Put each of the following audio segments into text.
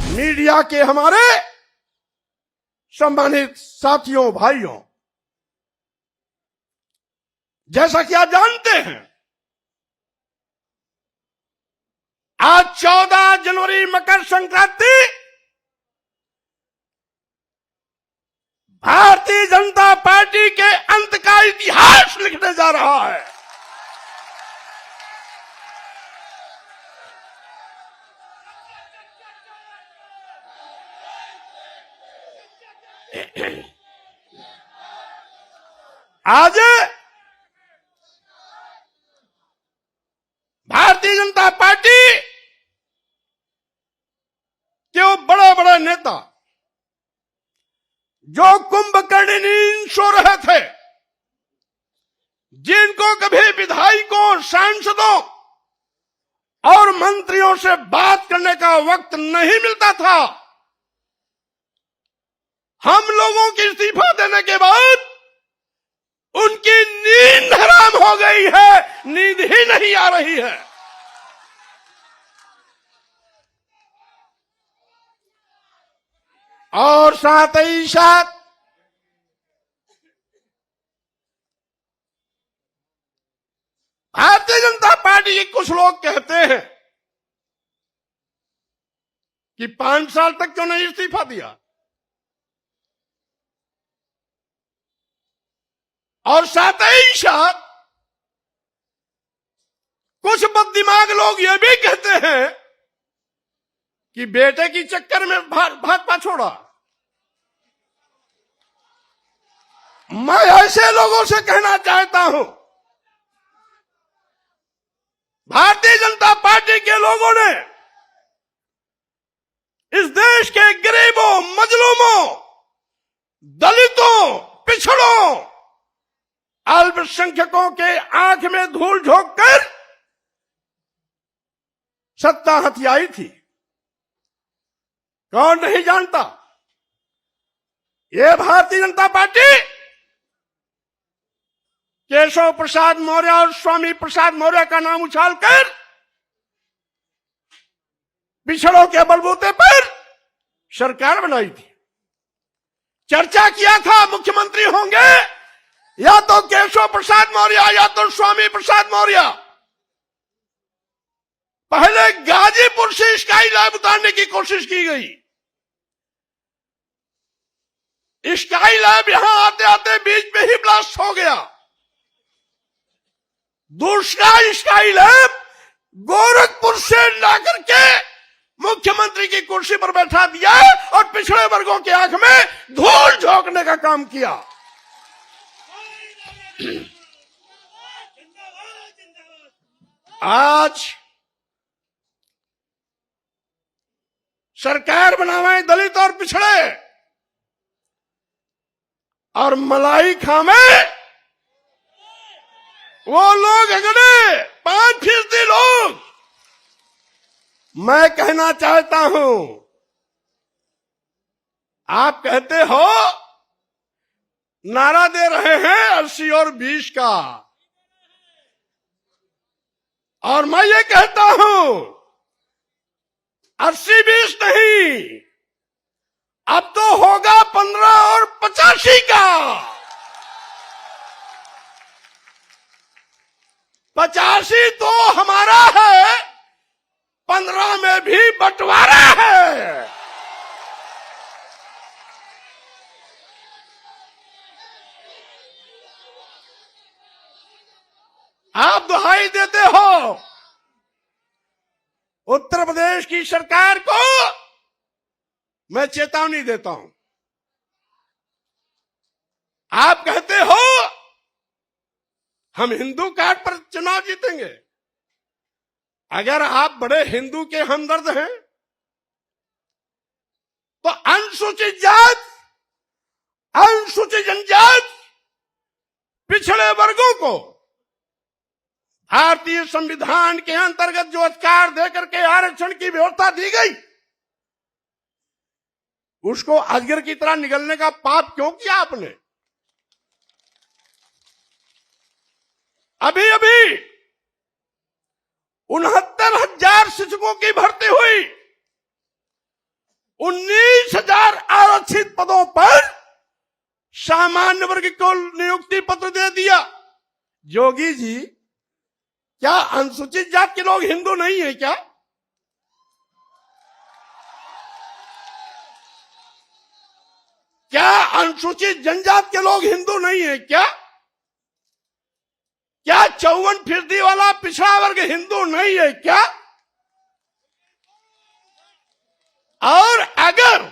Media के हमारे सम्मानित साथियों, भाइयों, जैसा कि आप जानते हैं, आज 14 जनवरी मकर संक्रांति भारतीय जनता पार्टी के अंत का इतिहास लिखने जा रहा है। आज भारतीय जनता पार्टी के वो बड़े बड़े नेता जो कुंभकर्ण नींद सो रहे थे, जिनको कभी विधायकों, सांसदों और मंत्रियों से बात करने का वक्त नहीं मिलता था, हम लोगों के इस्तीफा देने के बाद उनकी नींद हराम हो गई है, नींद ही नहीं आ रही है। और साथ ही साथ भारतीय जनता पार्टी के कुछ लोग कहते हैं कि 5 साल तक क्यों नहीं इस्तीफा दिया, और साथ ही साथ कुछ बददिमाग लोग ये भी कहते हैं कि बेटे की चक्कर में भाजपा छोड़ा। मैं ऐसे लोगों से कहना चाहता हूं, भारतीय जनता पार्टी के लोगों ने इस देश के गरीबों, मजलूमों, दलितों, पिछड़ों, अल्पसंख्यकों के आंख में धूल झोंक कर सत्ता हथियाई थी। कौन नहीं जानता, ये भारतीय जनता पार्टी केशव प्रसाद मौर्य और स्वामी प्रसाद मौर्य का नाम उछालकर पिछड़ों के बलबूते पर सरकार बनाई थी। चर्चा किया था मुख्यमंत्री होंगे या तो केशव प्रसाद मौर्य या तो स्वामी प्रसाद मौर्य। पहले गाजीपुर से स्काई लैब उतारने की कोशिश की गई। स्काई लैब यहां आते आते बीच में ही ब्लास्ट हो गया। दूसरा स्काई लैब गोरखपुर से लाकर के मुख्यमंत्री की कुर्सी पर बैठा दिया और पिछड़े वर्गों की आंख में धूल झोंकने का काम किया। आज सरकार बनावे दलित और पिछड़े, और मलाई खामे वो लोग अगड़े 5% लोग। मैं कहना चाहता हूं, आप कहते हो नारा दे रहे हैं 80 और 20 का, और मैं ये कहता हूं 80-20 नहीं, अब तो होगा 15 और 85 का। 85 तो हमारा है, 15 में भी बंटवारा है। आप दुहाई देते हो उत्तर प्रदेश की सरकार को, मैं चेतावनी देता हूं। आप कहते हो हम हिंदू कार्ड पर चुनाव जीतेंगे। अगर आप बड़े हिंदू के हमदर्द हैं तो अनुसूचित जात, अनुसूचित जनजाति, पिछड़े वर्गों को भारतीय संविधान के अंतर्गत जो अधिकार देकर के आरक्षण की व्यवस्था दी गई, उसको अजगर की तरह निगलने का पाप क्यों किया आपने? अभी अभी 69,000 शिक्षकों की भर्ती हुई। 19,000 आरक्षित पदों पर सामान्य वर्ग को नियुक्ति पत्र दे दिया। योगी जी, क्या अनुसूचित जाति के लोग हिंदू नहीं है क्या? क्या अनुसूचित जनजाति के लोग हिंदू नहीं है क्या? क्या 54% वाला पिछड़ा वर्ग हिंदू नहीं है क्या? और अगर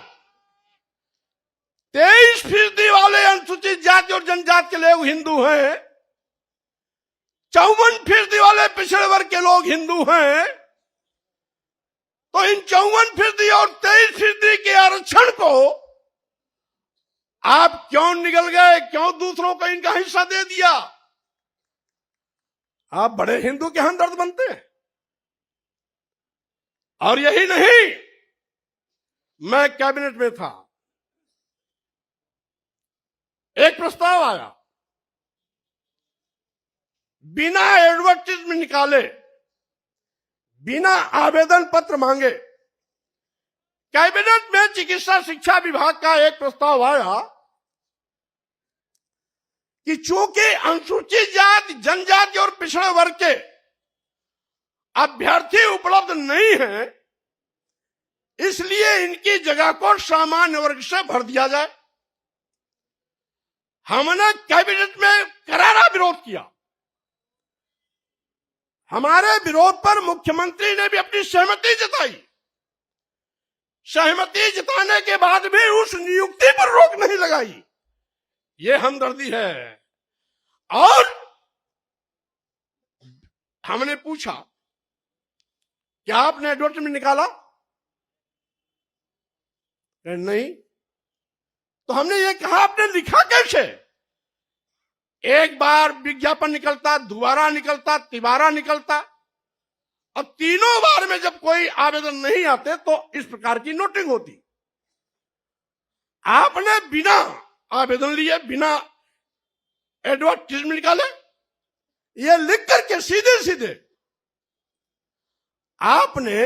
23% वाले अनुसूचित जाति और जनजाति के लोग हिंदू हैं, 54% वाले पिछड़े वर्ग के लोग हिंदू हैं, तो इन 54% और 23% के आरक्षण को आप क्यों निगल गए? क्यों दूसरों को इनका हिस्सा दे दिया? आप बड़े हिंदू के हमदर्द बनते हैं। और यही नहीं, मैं कैबिनेट में था, एक प्रस्ताव आया, बिना एडवर्टाइजमेंट निकाले, बिना आवेदन पत्र मांगे, कैबिनेट में चिकित्सा शिक्षा विभाग का एक प्रस्ताव आया कि चूंकि अनुसूचित जाति, जनजाति और पिछड़े वर्ग के अभ्यर्थी उपलब्ध नहीं है, इसलिए इनकी जगह को सामान्य वर्ग से भर दिया जाए। हमने कैबिनेट में करारा विरोध किया। हमारे विरोध पर मुख्यमंत्री ने भी अपनी सहमति जताई। सहमति जताने के बाद भी उस नियुक्ति पर रोक नहीं लगाई। ये हमदर्दी है। और हमने पूछा, क्या आपने एडवर्टाइजमेंट निकाला? नहीं। तो हमने ये कहा, आपने लिखा कैसे? एक बार विज्ञापन निकलता, दोबारा निकलता, तिबारा निकलता, और तीनों बार में जब कोई आवेदन नहीं आते तो इस प्रकार की नोटिंग होती। आपने बिना आवेदन लिए, बिना एडवर्टाइजमेंट निकाले, ये लिख करके सीधे सीधे आपने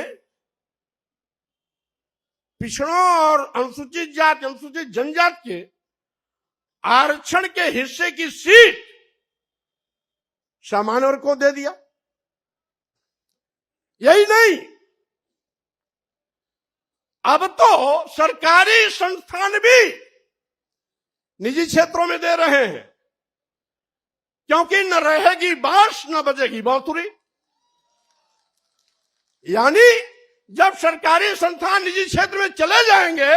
पिछड़ों और अनुसूचित जाति, अनुसूचित जनजाति के आरक्षण के हिस्से की सीट सामान्य वर्ग को दे दिया। यही नहीं, अब तो सरकारी संस्थान भी निजी क्षेत्रों में दे रहे हैं, क्योंकि न रहेगी बांस न बजेगी बांसुरी। यानी जब सरकारी संस्थान निजी क्षेत्र में चले जाएंगे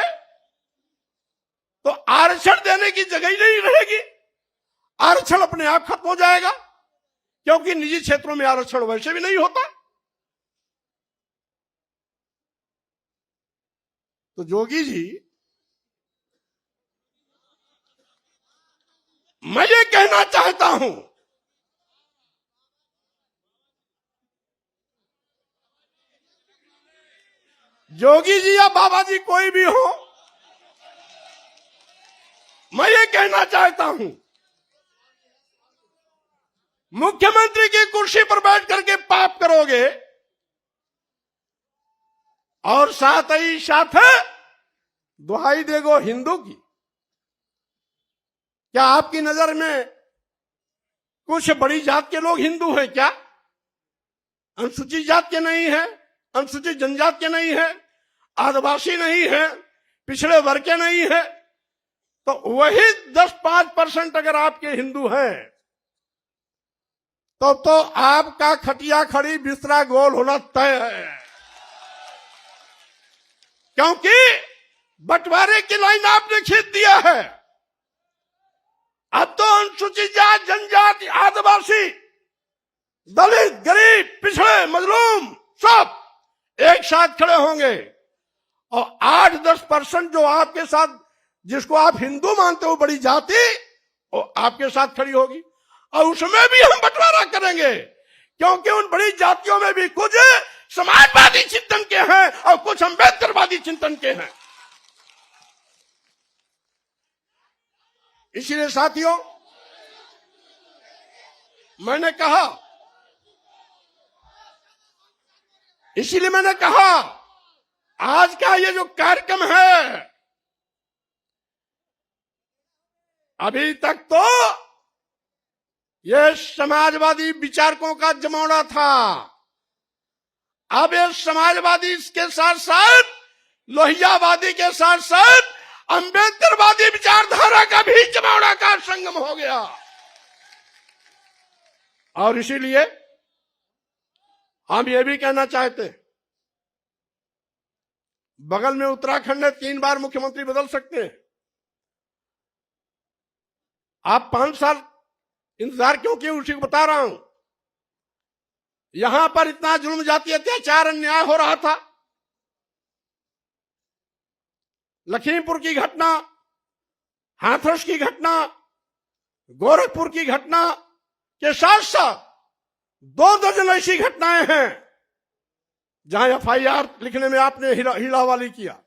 तो आरक्षण देने की जगह ही नहीं रहेगी। आरक्षण अपने आप खत्म हो जाएगा, क्योंकि निजी क्षेत्रों में आरक्षण वैसे भी नहीं होता। तो जोगी जी, मैं ये कहना चाहता हूं, जोगी जी या बाबा जी कोई भी हो, मैं ये कहना चाहता हूं, मुख्यमंत्री की कुर्सी पर बैठ करके पाप करोगे और साथ ही साथ दुहाई देगो हिंदू की। क्या आपकी नजर में कुछ बड़ी जात के लोग हिंदू हैं क्या? अनुसूचित जात के नहीं है, अनुसूचित जनजाति के नहीं है, आदिवासी नहीं है, पिछड़े वर्ग के नहीं है, तो वही 10-5% अगर आपके हिंदू हैं तो आपका खटिया खड़ी बिस्तरा गोल होना तय है। क्योंकि बंटवारे की लाइन आपने खींच दिया है। अब तो अनुसूचित जाति, जनजाति, आदिवासी, दलित, गरीब, पिछड़े, मजलूम सब एक साथ खड़े होंगे और 8-10% जो आपके साथ, जिसको आप हिंदू मानते हो बड़ी जाति, वो आपके साथ खड़ी होगी और उसमें भी हम बंटवारा करेंगे, क्योंकि उन बड़ी जातियों में भी कुछ समाजवादी चिंतन के हैं और कुछ अम्बेडकरवादी चिंतन के हैं। इसीलिए साथियों, मैंने कहा आज का ये जो कार्यक्रम है, अभी तक तो ये समाजवादी विचारकों का जमावड़ा था। अब ये समाजवादी इसके साथ साथ लोहियावादी के साथ साथ अंबेडकरवादी विचारधारा का भी जमावड़ा का संगम हो गया। और इसीलिए हम ये भी कहना चाहते हैं, बगल में उत्तराखंड है, 3 बार मुख्यमंत्री बदल सकते हैं। आप 5 साल इंतजार क्यों किए, उसी को बता रहा हूं। यहां पर इतना जुल्म, जाति अत्याचार, अन्याय हो रहा था। लखीमपुर की घटना, हाथरस की घटना, गोरखपुर की घटना के साथ साथ 2 दर्जन ऐसी घटनाएं हैं जहां FIR लिखने में आपने हीलावाली किया।